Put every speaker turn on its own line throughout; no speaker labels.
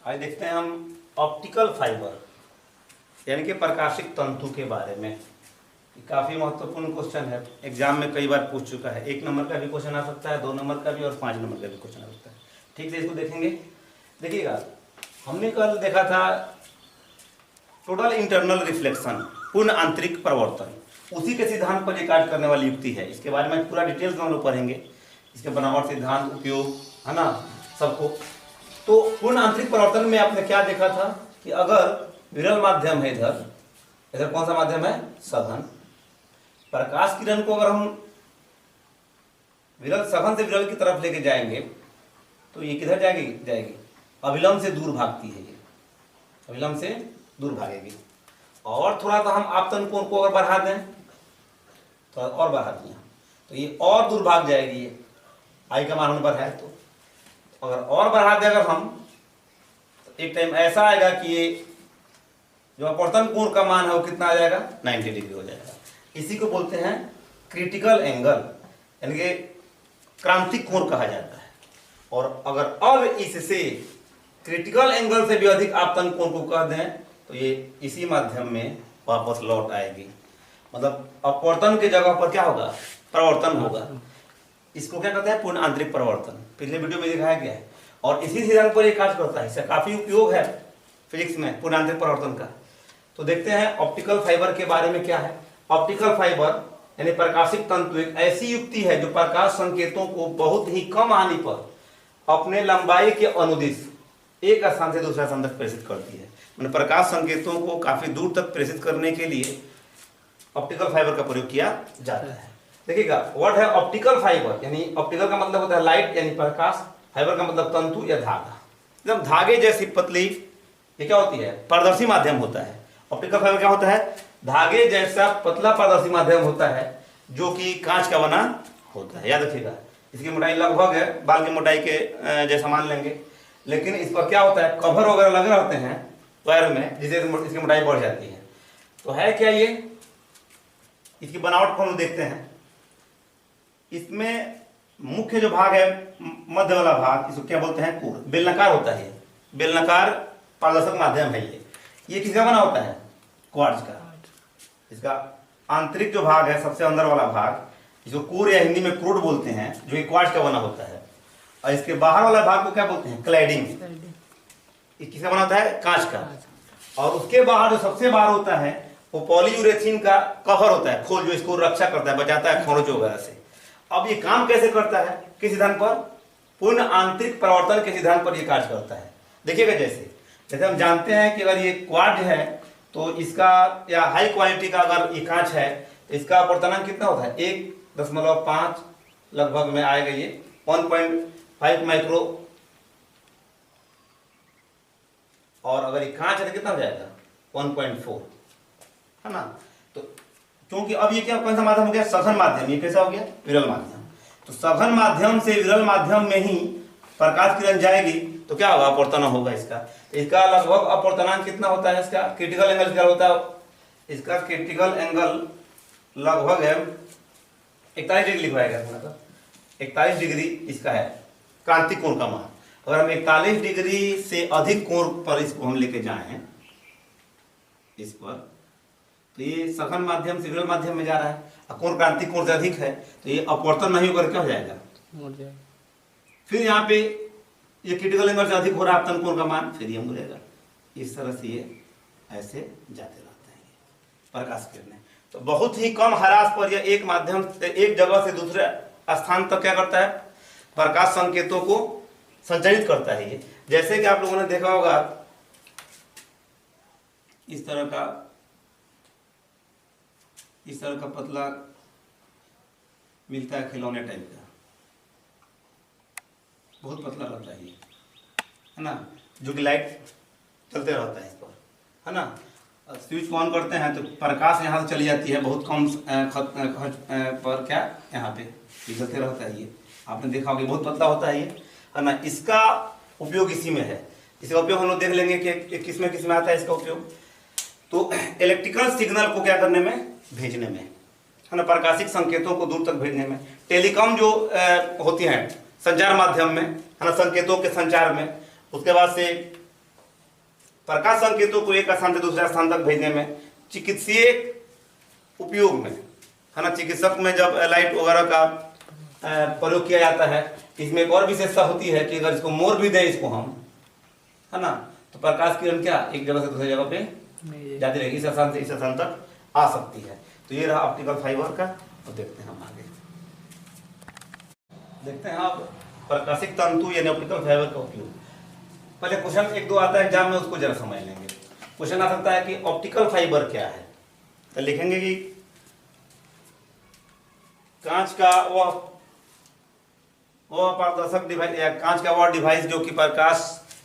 आज देखते हैं हम ऑप्टिकल फाइबर यानी कि प्रकाशिक तंतु के बारे में। काफ़ी महत्वपूर्ण क्वेश्चन है, एग्जाम में कई बार पूछ चुका है। 1 नंबर का भी क्वेश्चन आ सकता है, 2 नंबर का भी और 5 नंबर का भी क्वेश्चन आ सकता है। ठीक से इसको देखेंगे। देखिएगा, हमने कल देखा था टोटल इंटरनल रिफ्लेक्शन, पूर्ण आंतरिक प्रवर्तन। उसी के सिद्धांत पर ये कार्य करने वाली युक्ति है। इसके बारे में पूरा डिटेल्स में हम लोग पढ़ेंगे, इसके बनावट, सिद्धांत, उपयोग, है ना, सबको। तो पूर्ण आंतरिक प्रवर्तन में आपने क्या देखा था कि अगर विरल माध्यम है, इधर इधर कौन सा माध्यम है, सघन। प्रकाश किरण को अगर हम विरल सघन से विरल की तरफ लेके जाएंगे तो ये किधर जाएगी अविलंब से दूर भागती है। ये अविलंब से दूर भागेगी। और थोड़ा सा हम आपतन कोण को अगर बढ़ा दें, थोड़ा और बढ़ा दिया तो ये और दूर भाग जाएगी। ये आई का मान पर है, तो अगर और बढ़ा दें अगर हम, तो एक टाइम ऐसा आएगा कि ये जो अपवर्तन कोण का मान है वो कितना आ जाएगा, 90 डिग्री हो जाएगा। इसी को बोलते हैं क्रिटिकल एंगल, यानी कि क्रांतिक कोण कहा जाता है। और अगर अब इससे क्रिटिकल एंगल से भी अधिक आपतन कोण को कह दें तो ये इसी माध्यम में वापस लौट आएगी। मतलब अपवर्तन की जगह पर क्या होगा, प्रवर्तन होगा। इसको क्या कहते हैं, पूर्ण आंतरिक प्रवर्तन। पिछले वीडियो में दिखाया गया है और इसी सिद्धांत पर ये कार्य करता है। इसका काफी उपयोग है फिजिक्स में पूर्ण आंतरिक प्रवर्तन का। तो देखते हैं ऑप्टिकल फाइबर के बारे में क्या है। ऑप्टिकल फाइबर यानी प्रकाशिक तंतु एक ऐसी युक्ति है जो प्रकाश संकेतों को बहुत ही कम हानि पर अपने लंबाई के अनुदिश एक स्थान से दूसरे स्थान तक प्रेषित करती है। मैंने प्रकाश संकेतों को काफी दूर तक प्रेषित करने के लिए ऑप्टिकल फाइबर का प्रयोग किया जाता है। देखिएगा, वर्ड है ऑप्टिकल फाइबर, यानी ऑप्टिकल का मतलब होता है लाइट यानी प्रकाश, फाइबर का मतलब तंतु या धागा। एकदम धागे जैसी पतली ये क्या होती है, पारदर्शी माध्यम होता है। ऑप्टिकल फाइबर क्या होता है, धागे जैसा पतला पारदर्शी माध्यम होता है जो कि कांच का बना होता है। याद रखिएगा, इसकी मोटाई लगभग है बाल की मोटाई के जैसा मान लेंगे, लेकिन इस पर क्या होता है, कवर वगैरह लगे रहते हैं वायर में, जिससे इसकी मोटाई बढ़ जाती है। तो है क्या ये, इसकी बनावट को हम देखते हैं। इसमें मुख्य जो भाग है, मध्य वाला भाग, इसको क्या बोलते हैं, कोर। बेलनाकार होता है, बेलनाकार पारदर्शक माध्यम है ये किसका बना होता है, क्वार्ट्ज का। इसका आंतरिक जो भाग है, सबसे अंदर वाला भाग, जिसको कोर या हिंदी में क्रूड बोलते हैं, जो कि क्वार्ट्ज का बना होता है। और इसके बाहर वाला भाग को क्या बोलते हैं, क्लैडिंग। ये किसका बना होता है, कांच का। और उसके बाहर जो सबसे बाहर होता है वो पॉलीयूरेथीन का कवर होता है, खोल, जो इसको रक्षा करता है, बचाता है खरोंच वगैरह से। अब ये काम कैसे करता है, किस सिद्धांत पर, पूर्ण आंतरिक प्रवर्तन के सिद्धांत पर ये कार्य करता है। देखिएगा, जैसे हम जानते हैं कि अगर ये क्वार्ट्ज है तो इसका, या हाई क्वालिटी का अगर ये कांच है, इसका अपवर्तनांक कितना होता है, 1.5 लगभग में आएगा ये, 1.5 माइक्रो। और अगर ये कांच है तो कितना हो जाएगा, 1.4, है ना। तो क्योंकि अब ये क्या, कौन सा माध्यम हो गया, सघन माध्यम। ये कैसा हो गया, विरल माध्यम। तो सघन माध्यम से विरल माध्यम में ही प्रकाश किरण जाएगी तो क्या होगा, अपवर्तन होगा इसका। इसका लगभग अपवर्तनांक कितना होता है, इसका क्रिटिकल एंगल क्या होता है, इसका क्रिटिकल एंगल लगभग है 41 डिग्री लिखवाएगा, 41 डिग्री इसका है क्रांतिक कोण का मान। अगर हम 41 डिग्री से अधिक कोण पर इसको हम लेके जाएं, इस पर, तो ये सघन माध्यम से विरल माध्यम में जा रहा है, कोण क्रांतिक कोण से अधिक है, तो ये अपवर्तन नहीं होकर क्या हो जाएगा, फिर यहाँ पे ये क्रिटिकल एंगल से अधिक हो रहा है आपतन कोण का मान, फिर ये मुड़ेगा। इस तरह से ये ऐसे जाते रहते हैं प्रकाश किरणें। तो बहुत ही कम ह्रास पर यह एक माध्यम से, एक जगह से दूसरे स्थान तक क्या करता है, प्रकाश संकेतों को संचारित करता है ये। जैसे कि आप लोगों ने देखा होगा इस तरह का पतला मिलता है खिलौने टाइप का, बहुत पतला रहता है ये, है ना, जो कि लाइट चलते रहता है इस पर, है ना। स्विच को ऑन करते हैं तो प्रकाश यहाँ से चली जाती है बहुत कम खर्च पर, क्या यहाँ पे चलते रहता है ये। आपने देखा होगा बहुत पतला होता है ये, है ना। इसका उपयोग इसी में है। इसका उपयोग हम लोग देख लेंगे कि किस में आता है इसका उपयोग। तो इलेक्ट्रिकल सिग्नल को क्या करने में, भेजने में, है ना, प्रकाशिक संकेतों को दूर तक भेजने में। टेलीकॉम जो होती हैं संचार माध्यम में, है ना, संकेतों के संचार में, उसके बाद से प्रकाश संकेतों को एक स्थान से दूसरे स्थान तक भेजने में चिकित्सीय उपयोग में, है ना, चिकित्सक में जब लाइट वगैरह का प्रयोग किया जाता है, इसमें एक और विशेषता होती है कि अगर इसको मोड़ भी दें इसको हम, है ना, तो प्रकाश किरण क्या एक जगह से दूसरी जगह पे जाती रहेगी, इस स्थान से इस स्थान तक आ सकती है। तो ये रहा ऑप्टिकल फाइबर का। तो देखते हैं हम आगे, देखते हैं आप प्रकाशिक तंतु यानी ऑप्टिकल फाइबर का उपयोग। पहले क्वेश्चन एक दो आता है एग्जाम में, उसको जरा समझ लेंगे। क्वेश्चन आ सकता है कि ऑप्टिकल फाइबर क्या है, तो लिखेंगे कि कांच का वह पारदर्शक डिवाइस या कांच का वह डिवाइस जो कि प्रकाश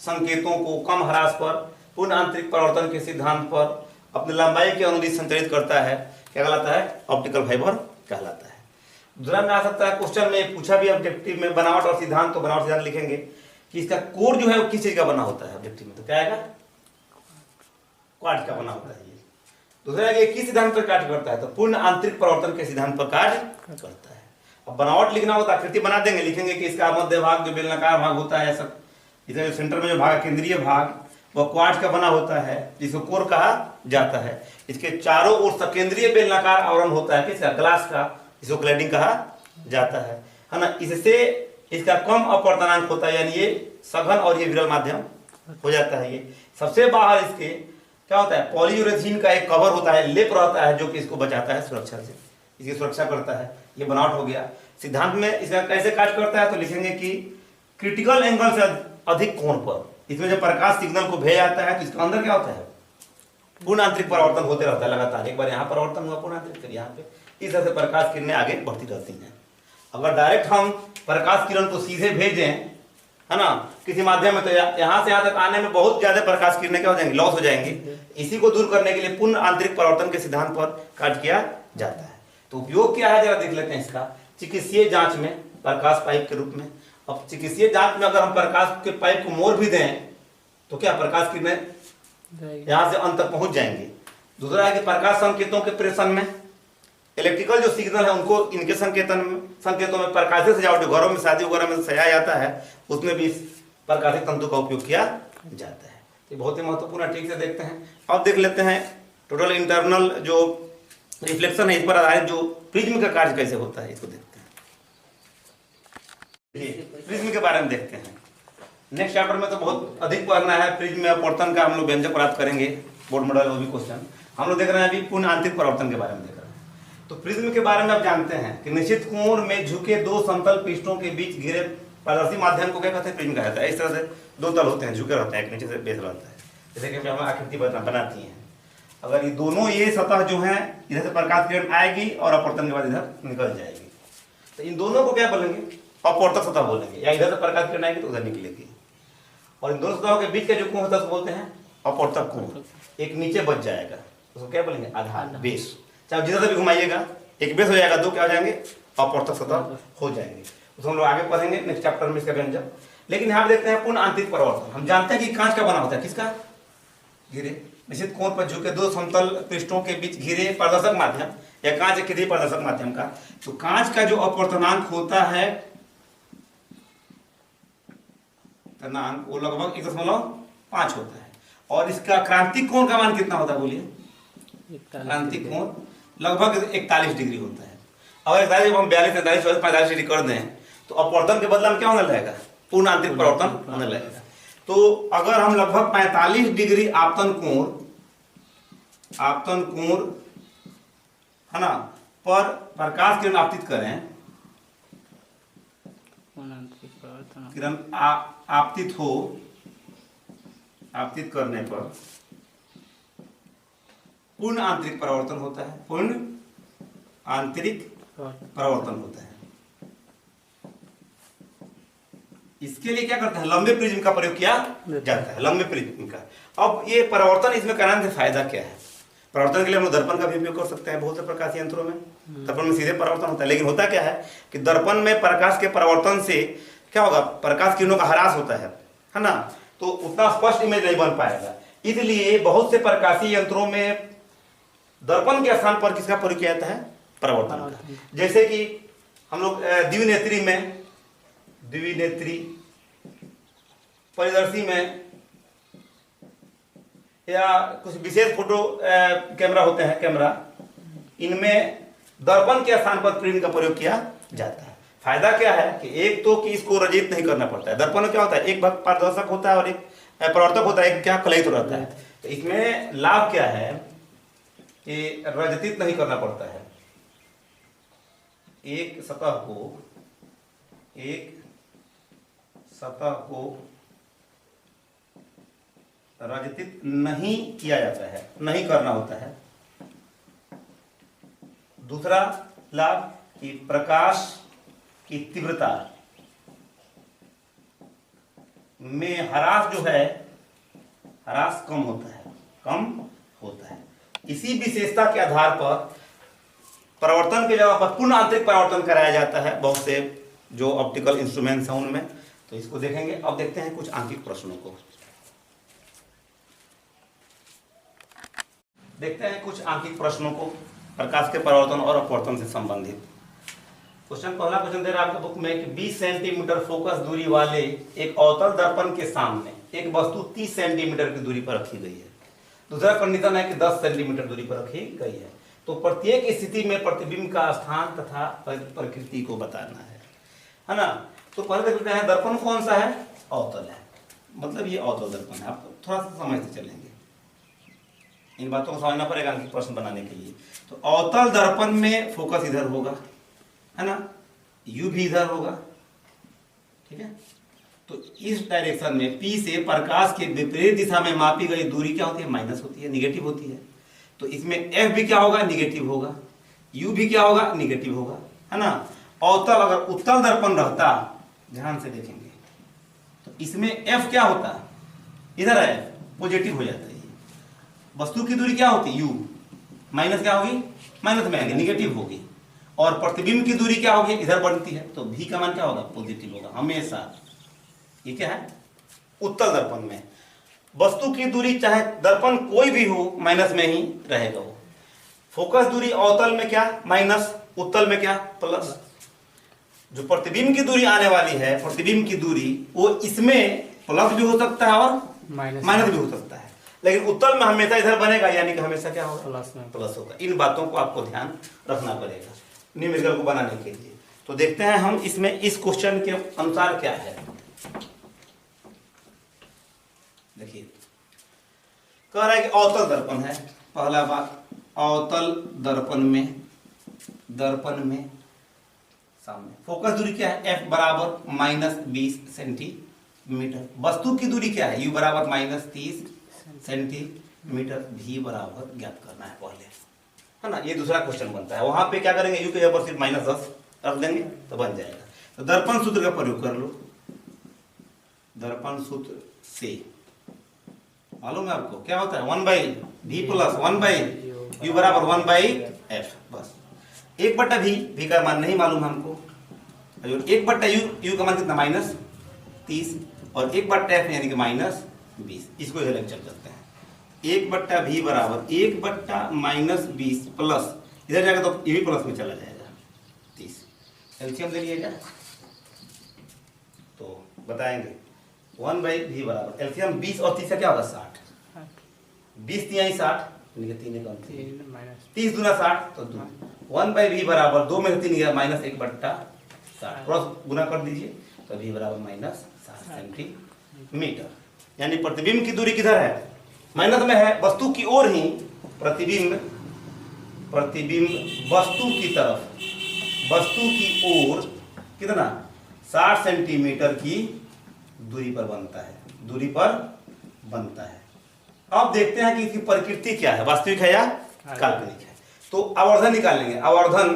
संकेतों को कम ह्रास पर पूर्ण आंतरिक परावर्तन के सिद्धांत पर अपनी लंबाई के अनुदिश संचालित करता है, क्या कहलाता है? ऑप्टिकल फाइबर कहलाता है। दूसरा में आ सकता है, क्वेश्चन में पूछा भी ऑब्जेक्टिव में बनावट और सिद्धांत, तो बनावट सिद्धांत लिखेंगे कि इसका कोर जो है वो किस चीज का बना होता है ऑब्जेक्टिव में, तो क्या आएगा? क्वार्ट्ज का बना होता है। ये दूसरा है कि किस सिद्धांत पर कार्य करता है, तो पूर्ण आंतरिक परावर्तन के सिद्धांत पर कार्य करता है। अब बनावट लिखना होता है, आकृति बना देंगे, लिखेंगे कि इसका मध्य भाग जो बेलनाकार भाग होता है, सब इधर जो सेंटर में जो भाग केंद्रीय भाग वह क्वार्ट्ज का बना होता है, जिसको कोर कहा जाता है। इसके चारों ओर सकेंद्रीय बेलनाकार आवरण होता है किसका? ग्लास का, इसको क्लैडिंग कहा जाता है ना। इससे इसका कम अपवर्तनांक होता है, यानी ये सघन और ये विरल माध्यम हो जाता है। ये सबसे बाहर इसके क्या होता है? पॉलीयूरेथीन का एक कवर होता है, लेप रहता है, जो कि इसको बचाता है सुरक्षा से, इसकी सुरक्षा करता है। ये बनावट हो गया। सिद्धांत में इसका कैसे कार्य करता है, तो लिखेंगे कि क्रिटिकल एंगल से अधिक कोण पर इसमें जब प्रकाश सिग्नल को भेजा जाता है तो इसके अंदर क्या होता है? पूर्ण आंतरिक परावर्तन होते रहता है लगातार। एक बार यहाँ परावर्तन हुआ पूर्ण आंतरिक, फिर यहाँ पे, इस तरह से प्रकाश किरणें आगे बढ़ती रहती हैं। अगर डायरेक्ट हम प्रकाश किरण को सीधे भेजें, है ना, किसी माध्यम में, तो यहाँ से यहाँ तक आने में बहुत ज्यादा प्रकाश किरणें क्या हो जाएंगी? लॉस हो जाएंगी। इसी को दूर करने के लिए पूर्ण आंतरिक परावर्तन के सिद्धांत पर कार्य किया जाता है। तो उपयोग क्या है जरा देख लेते हैं इसका। चिकित्सीय जांच में प्रकाश पाइप के रूप में, अब चिकित्सीय जांच में अगर हम प्रकाश के पाइप को मोड़ भी दें तो क्या प्रकाश किरणें यहाँ से अंत तक पहुंच जाएंगी। दूसरा है कि प्रकाश संकेतों के प्रेषण में इलेक्ट्रिकल जो सिग्नल है उनको इनके संकेतों में प्रकाशित सजावट जो घरों में शादी वगैरह में सजाया जाता है, उसमें भी इस प्रकाशिक तंतु का उपयोग किया जाता है। ये बहुत ही महत्वपूर्ण है, ठीक से देखते हैं। अब देख लेते हैं टोटल इंटरनल जो रिफ्लेक्शन है, इस पर आधारित जो प्रिज्म का कार्य कैसे होता है, इसको देखते हैं। प्रिज्म के बारे में देखते हैं। नेक्स्ट चैप्टर में तो बहुत अधिक पढ़ना है। प्रिज्म में अपवर्तन का हम लोग व्यंजक प्राप्त करेंगे, बोर्ड मॉडल वो भी क्वेश्चन हम लोग देख रहे हैं। अभी पूर्ण आंतरिक परावर्तन के बारे में देख रहे हैं। तो प्रिज्म के बारे में आप जानते हैं कि निश्चित कोण में झुके दो समतल पृष्ठों के बीच घिरे पारदर्शी माध्यम को क्या कहते हैं? प्रिज्म कहा जाता है। इस तरह से दो तल होते हैं, झुके रहते हैं, एक नीचे से बेस रहता है, जैसे कि हम आकृति बनाती हैं। अगर ये दोनों ये सतह जो है, इधर से प्रकाश किरण आएगी और अपवर्तन के बाद इधर निकल जाएगी, तो इन दोनों को क्या बोलेंगे? अपवर्तक सतह बोलेंगे। या इधर से प्रकाश किरण आएगी तो उधर निकलेगी। और इन दोनों सतहों के बीच का जो कोण होता है उसको बोलते हैं अपवर्तक कोण। एक नीचे बच जाएगा, उसको क्या बोलेंगे? आधार, बेस। चाहे जिधर से भी घुमाइएगा, एक बेस हो जाएगा, दो क्या हो जाएंगे? अपवर्तक सतह हो जाएंगे। उसको हम लोग आगे पढ़ेंगे नेक्स्ट चैप्टर में इसका व्यंजक। लेकिन यहाँ देखते हैं पूर्ण आंतरिक परावर्तन। हम जानते हैं कि कांच का बना होता है, किसका? घिरे निश्चित कोण पर झुके दो समतल पृष्ठों के बीच घिरे पारदर्शक माध्यम, या कांच एक घिरे पारदर्शक माध्यम का। तो कांच का जो अपवर्तनांक होता है, वो लगभग 1.5 होता है। और इसका क्रांतिक कोण का मान कितना होता है बोलिए? क्रांतिक कोण लगभग 41 डिग्री होता है। अगर हम 42, 43, 45 डिग्री कर दें तो अपवर्तन के बदला में क्या होने लगेगा? पूर्ण आंतरिक परावर्तन होने लगेगा। तो अगर हम लगभग 45 डिग्री आपतन कोण है ना पर प्रकाश किरण आपतित करें, किरण आपतित करने पर पूर्ण आंतरिक परावर्तन होता है। पूर्ण आंतरिक परावर्तन होता है। इसके लिए क्या करते हैं? लंबे प्रिज्म का प्रयोग किया जाता है, लंबे प्रिज्म का। अब ये परावर्तन इसमें कराने से फायदा क्या है? परावर्तन के लिए हम लोग दर्पण का भी उपयोग कर सकते हैं। बहुत से प्रकाशीय यंत्रों में दर्पण में सीधे परावर्तन होता है, लेकिन होता क्या है कि दर्पण में प्रकाश के परावर्तन से क्या होगा? प्रकाश किरणों का ह्रास होता है ना, तो उतना स्पष्ट इमेज नहीं बन पाएगा। इसलिए बहुत से प्रकाशीय यंत्रों में दर्पण के स्थान पर किसका प्रयोग किया जाता है? परावर्तन का। जैसे कि हम लोग द्विनेत्री, परिदर्शी में या कुछ विशेष फोटो कैमरा होते हैं, कैमरा, इनमें दर्पण के स्थान पर प्रिज्म का प्रयोग किया जाता है। फायदा क्या है कि एक तो कि इसको रजित नहीं करना पड़ता है। दर्पण में क्या होता है, एक पारदर्शक होता है और एक परावर्तक होता है, एक क्या कलयित रहता है। तो इसमें लाभ क्या है कि रजतित नहीं करना पड़ता है। एक सतह को रजतित नहीं किया जाता है, नहीं करना होता है। दूसरा लाभ कि प्रकाश की तीव्रता में ह्रास जो है, ह्रास कम होता है। इसी विशेषता के आधार पर परावर्तन के जगह पर पूर्ण आंतरिक परावर्तन कराया जाता है बहुत से जो ऑप्टिकल इंस्ट्रूमेंट्स हैं उनमें। तो इसको देखेंगे। अब देखते हैं कुछ आंकिक प्रश्नों को। देखते हैं कुछ आंकिक प्रश्नों को प्रकाश के परावर्तन और अपवर्तन से संबंधित। पहला क्वेश्चन दे रहा है आपके बुक में कि 20 सेंटीमीटर फोकस दूरी वाले एक अवतल दर्पण के सामने एक वस्तु 30 सेंटीमीटर की दूरी पर रखी गई है। दूसरा कंडीशन है कि 10 सेंटीमीटर दूरी पर रखी गई है। तो प्रत्येक स्थिति में प्रतिबिंब का स्थान तथा प्रकृति को बताना है ना। तो पहले देखते हैं दर्पण कौन सा है, अवतल है, मतलब ये अवतल दर्पण है। आप थोड़ा सा समझते चलेंगे, इन बातों को समझना पड़ेगा अंकित प्रश्न बनाने के लिए। तो अवतल दर्पण में फोकस इधर होगा, है ना, यू भी इधर होगा, ठीक है। तो इस डायरेक्शन में P से प्रकाश के विपरीत दिशा में मापी गई दूरी क्या होती है, माइनस होती है, निगेटिव होती है। तो इसमें F भी क्या होगा, निगेटिव होगा, U भी क्या होगा, निगेटिव होगा, है ना। अवतल अगर उत्तल दर्पण रहता, ध्यान से देखेंगे तो इसमें F क्या होता, इधर है, पॉजिटिव हो जाता है। वस्तु की दूरी क्या होती, U, माइनस क्या होगी, माइनस में आएगी, निगेटिव होगी। और प्रतिबिंब की दूरी क्या होगी, इधर बढ़ती है, तो V का मान क्या होगा, पॉजिटिव होगा हमेशा। ये क्या है, उत्तल दर्पण में वस्तु की दूरी चाहे दर्पण कोई भी हो माइनस में ही रहेगा वो। फोकस दूरी अवतल में क्या, माइनस, उत्तल में क्या, प्लस। जो प्रतिबिंब की दूरी आने वाली है, प्रतिबिंब की दूरी, वो इसमें प्लस भी हो सकता है और माइनस भी हो सकता है, लेकिन उत्तल में हमेशा इधर बनेगा, यानी कि हमेशा क्या होगा, प्लस होगा। इन बातों को आपको ध्यान रखना पड़ेगा न्यूमेरिकल को बनाने के लिए। तो देखते हैं हम इसमें इस क्वेश्चन के अनुसार क्या है। देखिए कह रहा है कि अवतल दर्पण है, पहला बात, अवतल दर्पण में सामने फोकस दूरी क्या है, F बराबर -20 सेंटीमीटर। वस्तु की दूरी क्या है, U बराबर -30 सेंटीमीटर। V बराबर ज्ञात करना है पहले, है ना। ये दूसरा क्वेश्चन बनता है। वहां पे क्या करेंगे, U के जगह पर सिर्फ -10 रख देंगे तो बन जाएगा। तो दर्पण सूत्र का प्रयोग कर लो। दर्पण सूत्र से मालूम है आपको क्या होता है, 1/v प्लस 1/u बराबर 1/f। बस 1/v, v का मान नहीं मालूम हमको, 1/u, u का मान कितना, -30, और 1/f यानी कि -20। इसको इधर लेके चल सकते हैं। 1/v बराबर 1/-20 प्लस, इधर जाएगा तो ये भी प्लस में चला जाएगा, 30। एलसीएम ले लीजिएगा तो बताएंगे 1/v बराबर एलसीएम 20 और 30 का क्या होगा, 60। 20 3 60, 30 दूना 60, तो 1/v बराबर 2 में से 3 गया, -1/60, क्रॉस गुना कर दीजिए तो v बराबर -60 सेंटीमीटर। यानी प्रतिबिंब की दूरी किधर है, माइनस में है, वस्तु की ओर ही प्रतिबिंब वस्तु की तरफ, वस्तु की ओर कितना, 60 सेंटीमीटर की दूरी पर बनता है। अब देखते हैं कि इसकी प्रकृति क्या है, वास्तविक है या काल्पनिक है। तो आवर्धन निकालेंगे। आवर्धन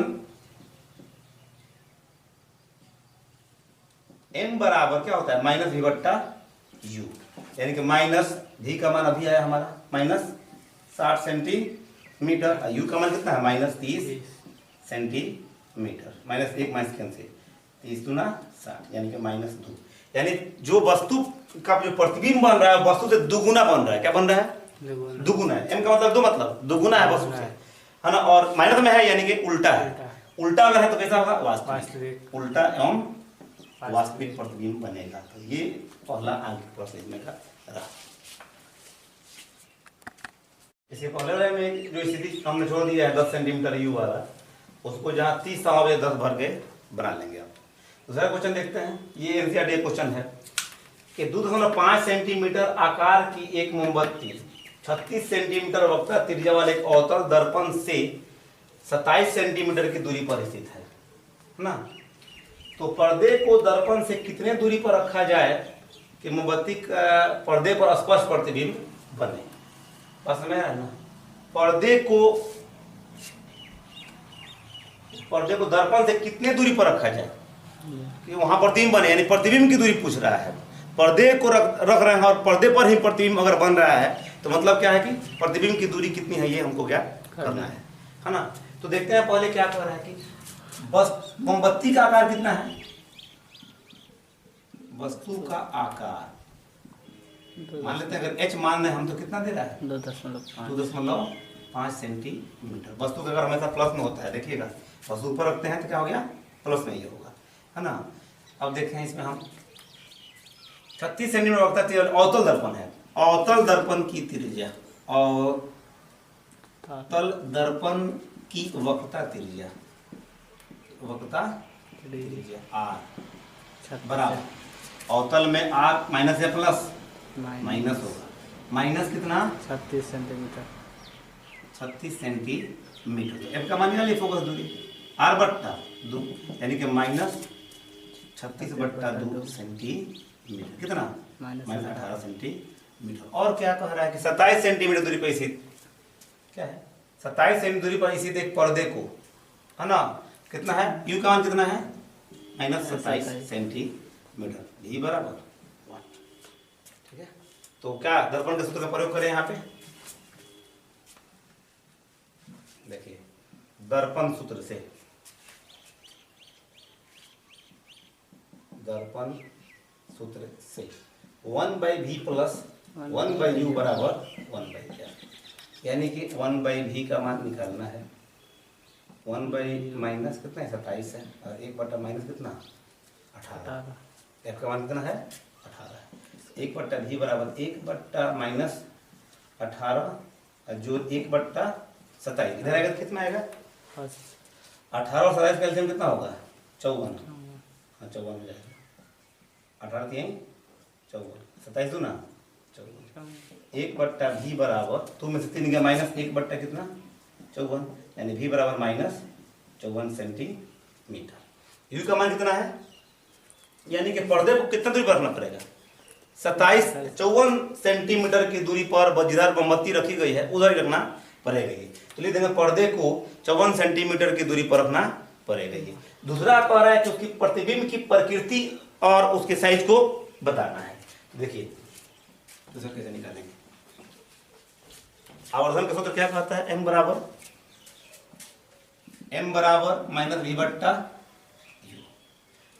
m बराबर क्या होता है, -v/u, यानी कि -v का मान अभी आया हमारा -60 सेंटीमीटर, u का मान कितना है, -30 सेंटीमीटर, -1 कैंसिल, 30 दूना 60, यानी कि -2। यानी जो वस्तु का जो प्रतिबिंब बन रहा है वस्तु से दुगुना बन रहा है। क्या बन रहा है, दुगुना है। m का मतलब दो, मतलब दुगुना है वस्तु से, है ना। और माइनस में है यानी कि उल्टा है। उल्टा अगर है तो कैसा होगा, वास्तविक। उल्टा एवं वास्तविक प्रतिबिंब बनेगा। तो ये पहला अंक प्रश्न में का रहा। इसके पहले वाले में जो स्थिति हमने छोड़ दिया है 10 सेंटीमीटर यू वाला, उसको जहाँ 30 समावे 10 भर के बना लेंगे आप। दूसरा क्वेश्चन देखते हैं, ये एनसीईआरटी क्वेश्चन है कि 2.5 सेंटीमीटर आकार की एक मोमबत्ती 36 सेंटीमीटर वक्रता त्रिज्या वाले एक अवतल दर्पण से 27 सेंटीमीटर की दूरी पर स्थित है ना। तो पर्दे को दर्पण से कितने दूरी पर रखा जाए कि मोमबत्ती का पर्दे पर स्पष्ट प्रतिबिंब बने। बस में है ना, पर्दे को दर्पण से कितने दूरी पर रखा जाए कि वहां प्रतिबिंब बने, यानी प्रतिबिंब की दूरी पूछ रहा है। पर्दे को रख रहे हैं और पर्दे पर ही प्रतिबिंब अगर बन रहा है तो मतलब क्या है कि प्रतिबिंब की दूरी कितनी है, ये हमको क्या करना है ना। तो देखते हैं पहले क्या कर रहा है कि बस मोमबत्ती का आकार कितना है, वस्तु का आकार मान लेते हैं, अगर h मान लें हम तो कितना दे रहा है 2.5 सेंटीमीटर। वस्तु का आकार हमेशा प्लस में होता है, देखिएगा वस्तु ऊपर रखते हैं तो क्या हो गया प्लस में ये होगा, है ना। अब देखें इसमें हम 36 सेंटीमीटर वक्रता अवतल दर्पण है, अवतल दर्पण की त्रिज्या, अवतल दर्पण की वक्रता त्रिज्या r बराबर अवतल में r माइनस या प्लस माइनस होगा, माइनस कितना
36 सेंटीमीटर
36 सेंटीमीटर। तो f का मान निकालिए फोकस दूरी r बट्टा 2 यानी कि माइनस 36/2 सेंटीमीटर, कितना माइनस 18 सेंटीमीटर। और क्या कह रहा है कि 27 सेंटीमीटर दूरी पर स्थित, क्या है 27 सेंटीमीटर दूरी पर स्थित एक पर्दे को, है ना, कितना है u का मान कितना है माइनस 27 सेंटीमीटर, यही बराबर 1। ठीक है, तो क्या दर्पण के सूत्र का प्रयोग करें यहाँ पे, देखिए दर्पण सूत्र से, दर्पण सूत्र से 1/v प्लस 1/u बराबर 1/r, यानी कि 1/v का मान निकालना है, 1 माइनस कितना है 27 है और 1 माइनस कितना 18, f का मान कितना है 18, 1/v बराबर 1 माइनस 18 जो 1/27, इधर आएगा तो कितना आएगा 18 और 27 का एलसीएम कितना होगा 54, हाँ 54 हो जाएगा, 18 3 54, 27 दूना 54, 1/v बराबर 2 में से 3 गया माइनस 1 कितना 54, यानी v बराबर माइनस 54 सेंटीमीटर। u का मान कितना है, यानी कि पर्दे को कितना दूरी पर रखना पड़ेगा 54 सेंटीमीटर की दूरी पर जिधर मोमबत्ती रखी गई है उधर ही रखना पड़ेगा ये। तो लिख देंगे पर्दे को 54 सेंटीमीटर की दूरी पर रखना पड़ेगा ये। दूसरा कह रहा है कि उसकी प्रतिबिंब की प्रकृति और उसके साइज को बताना है। देखिए दूसरा कैसे निकालेंगे, आवर्धन का सूत्र क्या कहता है, m बराबर माइनस v बट्टा u।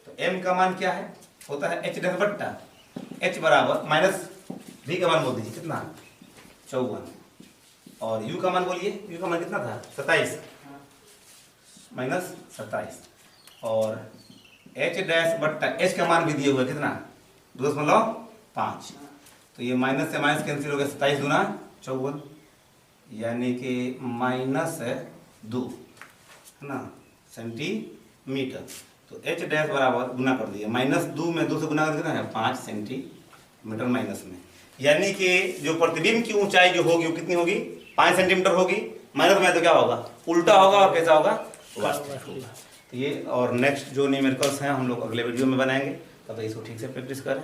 तो m का मान क्या है, होता है h डैश बट्टा h बराबर माइनस v का मान बोल दीजिए कितना 54, और u का मान बोलिए, u का मान कितना था 27 माइनस 27, और h डैश बट्टा h का मान भी दिए हुए कितना 2.5, तो ये माइनस से माइनस कैंसिल हो गया, 27 दूना 54, यानी कि माइनस 2 है ना सेंटीमीटर। तो h डैश बराबर गुना कर दिया, माइनस 2 में 2 से गुना कर कितना है 5 सेंटीमीटर माइनस में, यानी कि जो प्रतिबिंब की ऊंचाई जो होगी वो कितनी होगी 5 सेंटीमीटर होगी, माइनस में तो क्या होगा उल्टा होगा, और कैसा होगा वास्तविक होगा। तो ये और नेक्स्ट जो न्यूमेरिकल्स हैं हम लोग अगले वीडियो में बनाएंगे, तब तक इसको ठीक से प्रैक्टिस करें।